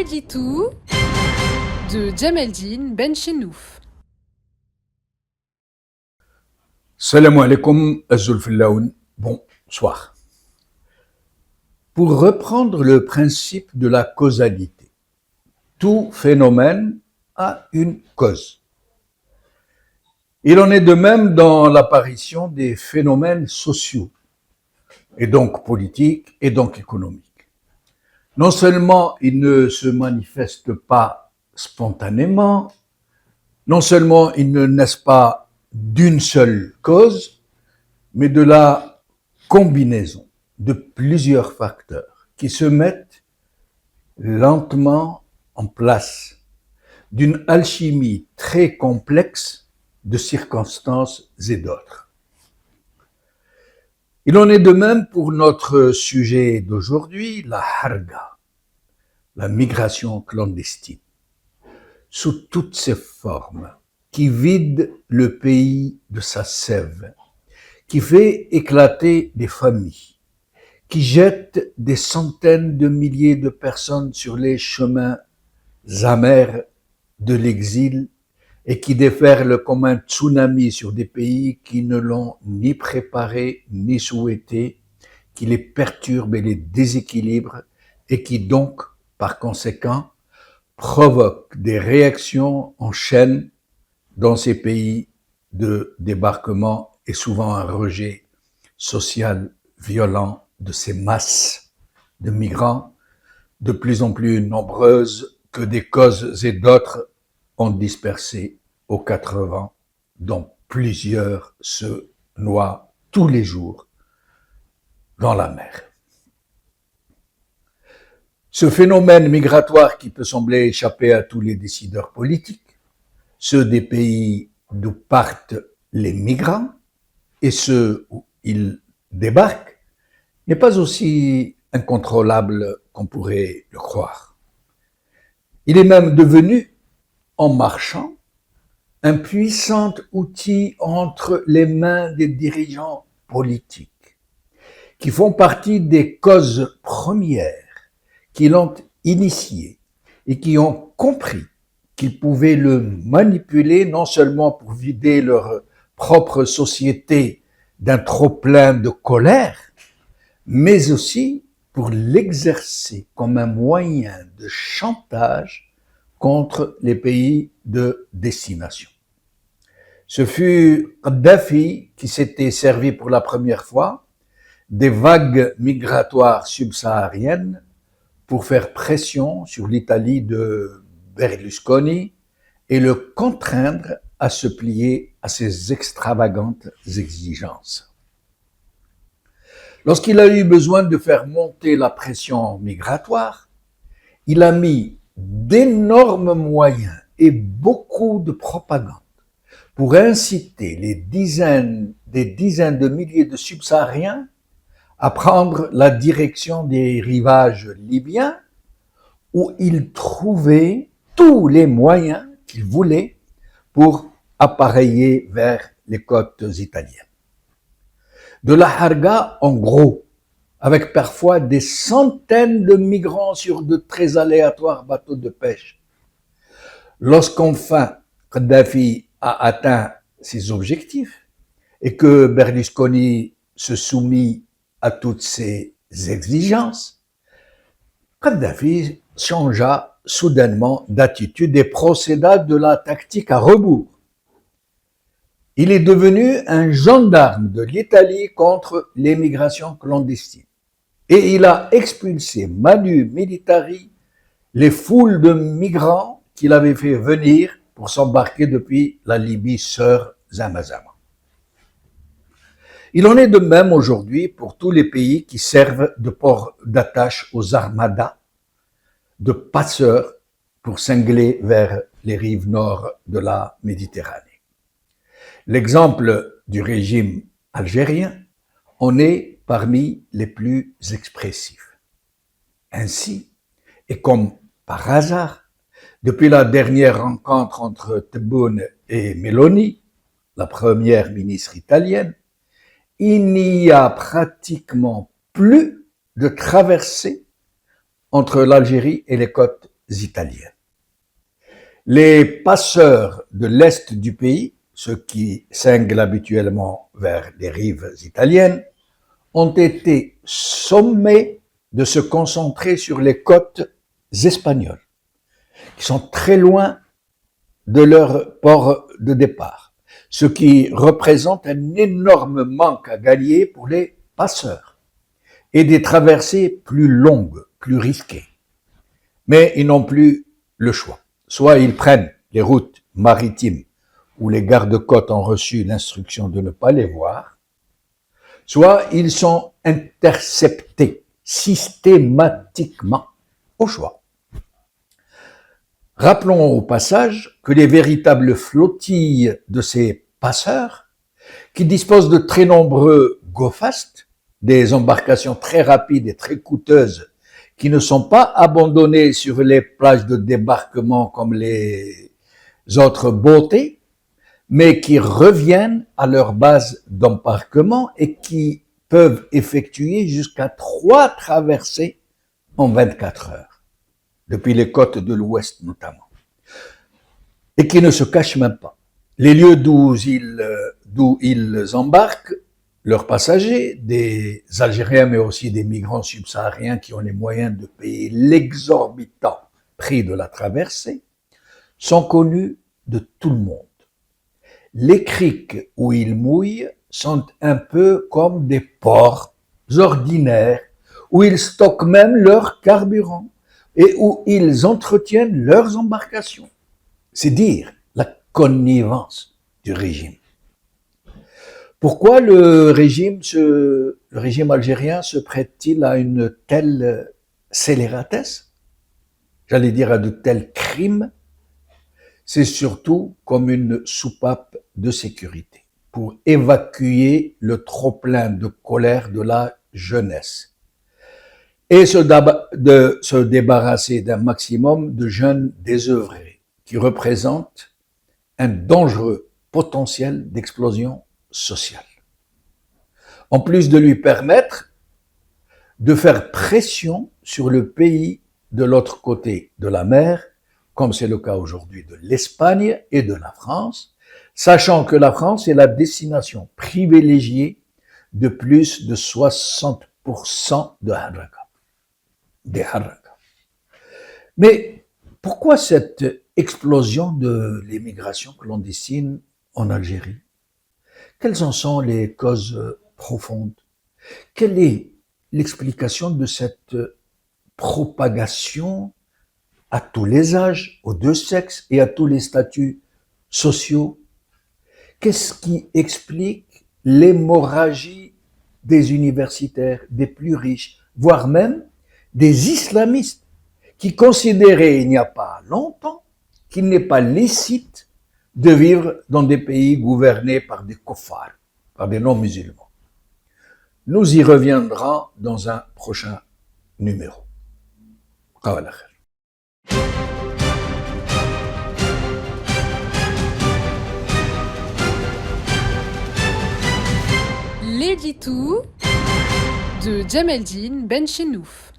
Jitou de Djameldine Benchenouf. Salam alaikum, Azulfillaoun, bonsoir. Pour reprendre le principe de la causalité, tout phénomène a une cause. Il en est de même dans l'apparition des phénomènes sociaux, et donc politiques, et donc économiques. Non seulement ils ne se manifestent pas spontanément, non seulement ils ne naissent pas d'une seule cause, mais de la combinaison de plusieurs facteurs qui se mettent lentement en place d'une alchimie très complexe de circonstances et d'autres. Il en est de même pour notre sujet d'aujourd'hui, la harga, la migration clandestine, sous toutes ses formes, qui vide le pays de sa sève, qui fait éclater des familles, qui jette des centaines de milliers de personnes sur les chemins amers de l'exil et qui déferle comme un tsunami sur des pays qui ne l'ont ni préparé ni souhaité, qui les perturbe et les déséquilibre et qui donc, par conséquent, provoque des réactions en chaîne dans ces pays de débarquement et souvent un rejet social violent de ces masses de migrants de plus en plus nombreuses que des causes et d'autres ont dispersé aux 4 vents, dont plusieurs se noient tous les jours dans la mer. Ce phénomène migratoire qui peut sembler échapper à tous les décideurs politiques, ceux des pays d'où partent les migrants et ceux où ils débarquent, n'est pas aussi incontrôlable qu'on pourrait le croire. Il est même devenu, en marchant, un puissant outil entre les mains des dirigeants politiques, qui font partie des causes premières qui l'ont initié et qui ont compris qu'ils pouvaient le manipuler non seulement pour vider leur propre société d'un trop-plein de colère, mais aussi pour l'exercer comme un moyen de chantage contre les pays de destination. Ce fut Kadhafi qui s'était servi pour la première fois des vagues migratoires subsahariennes pour faire pression sur l'Italie de Berlusconi et le contraindre à se plier à ses extravagantes exigences. Lorsqu'il a eu besoin de faire monter la pression migratoire, il a mis d'énormes moyens et beaucoup de propagande pour inciter des dizaines de milliers de subsahariens à prendre la direction des rivages libyens où ils trouvaient tous les moyens qu'ils voulaient pour appareiller vers les côtes italiennes. De la harga, en gros, avec parfois des centaines de migrants sur de très aléatoires bateaux de pêche. Lorsqu'enfin Kadhafi a atteint ses objectifs et que Berlusconi se soumit à toutes ses exigences, Kadhafi changea soudainement d'attitude et procéda de la tactique à rebours. Il est devenu un gendarme de l'Italie contre l'émigration clandestine. Et il a expulsé manu militari les foules de migrants qu'il avait fait venir pour s'embarquer depuis la Libye sœur Zamazama. Il en est de même aujourd'hui pour tous les pays qui servent de port d'attache aux armadas de passeurs pour cingler vers les rives nord de la Méditerranée. L'exemple du régime algérien en est parmi les plus expressifs. Ainsi, et comme par hasard, depuis la dernière rencontre entre Tebboune et Meloni, la première ministre italienne, il n'y a pratiquement plus de traversée entre l'Algérie et les côtes italiennes. Les passeurs de l'Est du pays, ceux qui cinglent habituellement vers les rives italiennes, ont été sommés de se concentrer sur les côtes espagnoles, qui sont très loin de leur port de départ, ce qui représente un énorme manque à gagner pour les passeurs et des traversées plus longues, plus risquées. Mais ils n'ont plus le choix. Soit ils prennent les routes maritimes où les gardes-côtes ont reçu l'instruction de ne pas les voir, soit ils sont interceptés systématiquement, au choix. Rappelons au passage que les véritables flottilles de ces passeurs, qui disposent de très nombreux go-fast, des embarcations très rapides et très coûteuses, qui ne sont pas abandonnées sur les plages de débarquement comme les autres boatés, mais qui reviennent à leur base d'embarquement et qui peuvent effectuer jusqu'à 3 traversées en 24 heures, depuis les côtes de l'Ouest notamment, et qui ne se cachent même pas. Les lieux d'où ils embarquent leurs passagers, des Algériens mais aussi des migrants subsahariens qui ont les moyens de payer l'exorbitant prix de la traversée, sont connus de tout le monde. Les criques où ils mouillent sont un peu comme des ports ordinaires où ils stockent même leur carburant et où ils entretiennent leurs embarcations. C'est dire la connivence du régime. Pourquoi le régime algérien se prête-t-il à une telle scélératesse? J'allais dire à de tels crimes. C'est surtout comme une soupape de sécurité pour évacuer le trop-plein de colère de la jeunesse et se débarrasser d'un maximum de jeunes désœuvrés qui représentent un dangereux potentiel d'explosion sociale. En plus de lui permettre de faire pression sur le pays de l'autre côté de la mer, comme c'est le cas aujourd'hui de l'Espagne et de la France, sachant que la France est la destination privilégiée de plus de 60% des haraka. Mais pourquoi cette explosion de l'immigration clandestine en Algérie? Quelles en sont les causes profondes? Quelle est l'explication de cette propagation à tous les âges, aux deux sexes et à tous les statuts sociaux? Qu'est-ce qui explique l'hémorragie des universitaires, des plus riches, voire même des islamistes qui considéraient il n'y a pas longtemps qu'il n'est pas licite de vivre dans des pays gouvernés par des kuffars, par des non-musulmans? Nous y reviendrons dans un prochain numéro. Qawala khair. L'édito de Djemeldine Benchenouf.